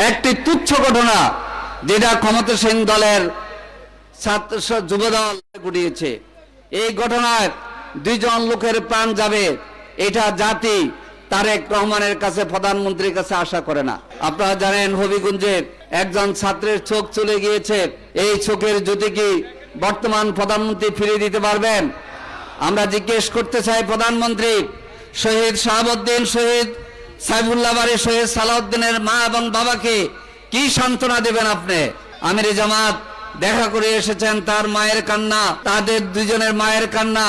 একটি তুচ্ছ ঘটনা যেটা ক্ষমতাসীন দলের ছাত্র যুবদল ঘটিয়েছে। এই ঘটনায় দুইজন লোকের প্রাণ যাবে, এটা জাতি তারেক রহমানের কাছে, প্রধানমন্ত্রীর কাছে আশা করে না। আপনারা জানেন হবিগঞ্জে একজন ছাত্রের চোখ চলে গিয়েছে। এই চোখের জ্যোতি কি বর্তমান প্রধানমন্ত্রী ফিরিয়ে দিতে পারবেন? আমরা জিজ্ঞেস করতে চাই প্রধানমন্ত্রী, শহীদ শাহাবুদ্দিন, শহীদ সাইফুল্লাহ বাড়ি, শহীদ সালাউদ্দিনের মা এবং বাবাকে কি সান্ত্বনা দেবেন আপনি? আমির জামাত দেখা করে এসেছেন, তার মায়ের কান্না, তাদের দুজনের মায়ের কান্না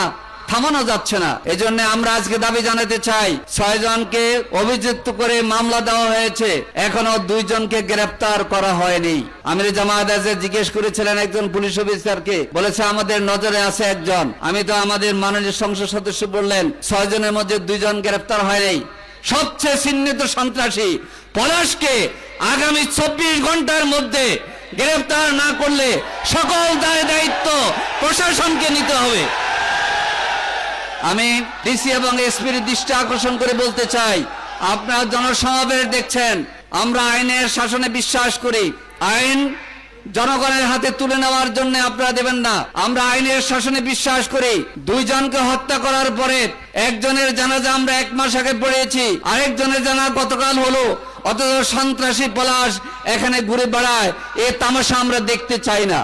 থামানো যাচ্ছে না। এজন্য আমরা আজকে দাবি জানাতে চাই, 6 জনকে অভিযুক্ত করে মামলা দেওয়া হয়েছে, এখনো 2 জনকে গ্রেফতার করা হয়নি। আমির জামাত এসে জিজ্ঞেস করেছিলেন একজন পুলিশ অফিসারকে, বলেছে আমাদের নজরে আছে একজন। আমি তো আমাদের মাননীয় সংসদ সদস্য বললেন 6 জনের মধ্যে 2 জন গ্রেফতার হয়নি। সবচেয়ে চিহ্নিত সন্ত্রাসী পলাশকে আগামী 24 ঘন্টার মধ্যে গ্রেফতার না করলে সকল দায়িত্ব প্রশাসনকে নিতে হবে। আমি ডিসি এবং এসপির দৃষ্টি আকর্ষণ করে বলতে চাই, আপনারা জনসমাবেশ দেখছেন, আমরা আইনের শাসনে বিশ্বাস করি। আইন জনগণের হাতে তুলে নেওয়ার জন্য আপনারা দেবেন না। আমরা আইনের শাসনে বিশ্বাস করি। 2 জনকে হত্যা করার পরে একজনের জানাজা আমরা 1 মাস আগে পড়েছি, আরেকজনের জানাজা গতকাল হলো, অথচ সন্ত্রাসী পলাশ এখানে ঘুরে বেড়ায়। এ তামাশা আমরা দেখতে চাই না।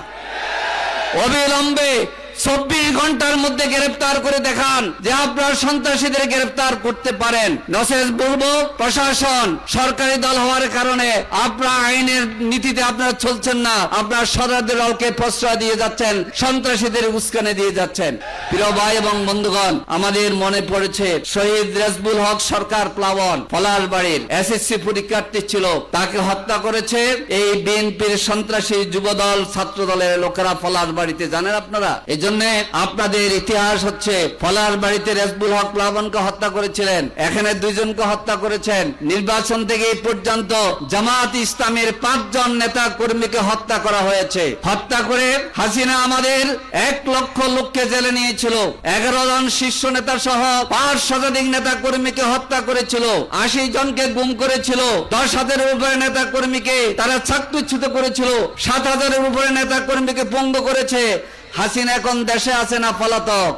অবিলম্বে 24 ঘন্টার মধ্যে গ্রেফতার করে দেখান যে আপনারা সন্ত্রাসীদের গ্রেফতার করতে পারেন। নচেত বলবো প্রশাসন সরকারি দল হওয়ার কারণে আপনারা আইনের নীতিতে আপনারা চলছেন না, আপনারা সরকারি দলকে প্রশ্রয় দিয়ে যাচ্ছেন, সন্ত্রাসীদের উস্কানি দিয়ে যাচ্ছেন। প্রিয় ভাই এবং বন্ধুগণ, আমাদের মনে পড়েছে শহীদ রেজবুল হক সরকার প্লাবন পলাশবাড়ির এসএসসি পরীক্ষার্থী ছিল, তাকে হত্যা করেছে এই বিএনপির সন্ত্রাসী যুবদল ছাত্র দলের লোকেরা পলাশবাড়িতে। জানেন আপনারা? জন্য আপনাদের ইতিহাস হচ্ছে পলাশবাড়িতে রেজবুল হক প্লাবনকে হত্যা করেছিলেন, এখানে 2 জনকে হত্যা করেছেন। নির্বাচন থেকে এই পর্যন্ত জামাত ইসলামের 5 জন নেতা কর্মীকে হত্যা করা হয়েছে। হত্যা করে হাসিনা আমাদের 1 লক্ষ লোককে জেলে নিয়েছিল, 11 জন শীর্ষ নেতা সহ 5 শতাধিক নেতা কর্মীকে হত্যা করেছিল, 80 জনকে গুম করেছিল, 10,000-এর উপরে নেতা কর্মীকে তারা চাকরিচ্যুত করেছিল, 7,000-এর উপরে নেতা কর্মীকে পঙ্গু করেছে। হাসিনা এখন দেশে আছে না পলাতক?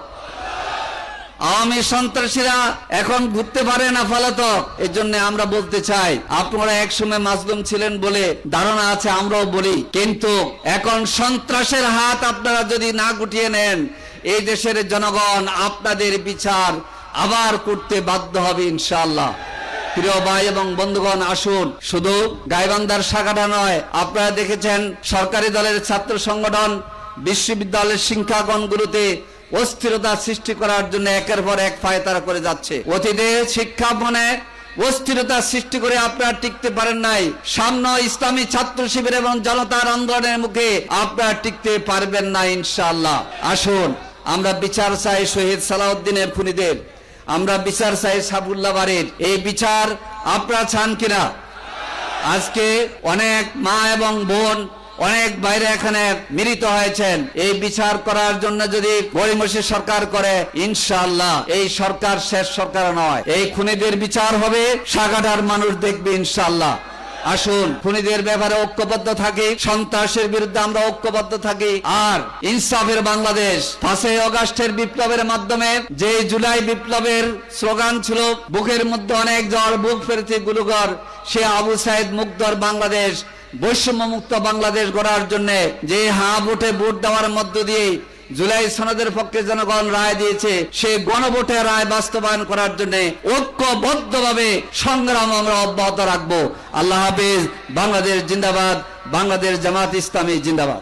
আওয়ামী সন্ত্রাসীরা এখন ঘুরতে পারে না পলাতক? এর জন্য আমরা বলতে চাই, আপনারা একসময় মাজলুম ছিলেন বলে ধারণা আছে, আমরাও বলি, কিন্তু এখন সন্ত্রাসের হাত আপনারা যদি না গুটিয়ে নেন, এই দেশের জনগণ আপনাদের বিচার আবার করতে বাধ্য হবে ইনশাআল্লাহ। প্রিয় ভাই এবং বন্ধুগণ, আসুন, শুধু গাইবান্ধার শাখাটা নয়, আপনারা দেখেছেন সরকারি দলের ছাত্র সংগঠন বিশ্ববিদ্যালয়ের শিক্ষাগণগুলোতে অস্থিরতা সৃষ্টি করার জন্য একের পর এক ফায়তারা করে যাচ্ছে। অতীতে শিক্ষা ভবনে অস্থিরতা সৃষ্টি করে আপনারা টিকতে পারেন নাই, সামনে ইসলামী ছাত্র শিবির এবং জনতার আন্দোলনের মুখে আপনারা টিকতে পারবেন না ইনশাআল্লাহ। আসুন, আমরা বিচার চাই শহীদ সালাউদ্দিনের খুনিদের, আমরা বিচার চাই সাইফুল্লাহ বাড়ির। এই বিচার আপনারা চান কিনা? আজকে অনেক মা এবং বোন, অনেক বাইরে এখানে মিলিত হয়েছেন। এই বিচার করার জন্য যদি গড়িমসি সরকার করে, ইনশাআল্লাহ এই সরকার শেষ সরকার নয়, এই খুনিদের বিচার হবে, সাগাটার মানুষ দেখবে ইনশাআল্লাহ। আসুন, খুনিদের ব্যাপারে ঐক্যবদ্ধ থাকি, সন্ত্রাসের বিরুদ্ধে আমরা ঐক্যবদ্ধ থাকি। আর ইনসাফের বাংলাদেশ, 5ই আগস্টের বিপ্লবের মাধ্যমে যে জুলাই বিপ্লবের স্লোগান ছিল, বুকের মধ্যে অনেক জ্বর, বুক ফেরেছে গুলুগর, সে আবু সাইদ মুগ্ধর বাংলাদেশ, বৈষম্য মুক্ত বাংলাদেশ গড়ার জন্য যে হ্যাঁ ভোটে ভোট দেওয়ার মধ্য দিয়ে জুলাই সনদের পক্ষে জনগণ রায় দিয়েছে, সেই গণভোটে রায় বাস্তবায়ন করার জন্য ঐক্যবদ্ধভাবে সংগ্রাম আমরা অব্যাহত রাখবো। আল্লাহ হাফেজ। বাংলাদেশ জিন্দাবাদ। বাংলাদেশ জামাত ইসলামী জিন্দাবাদ।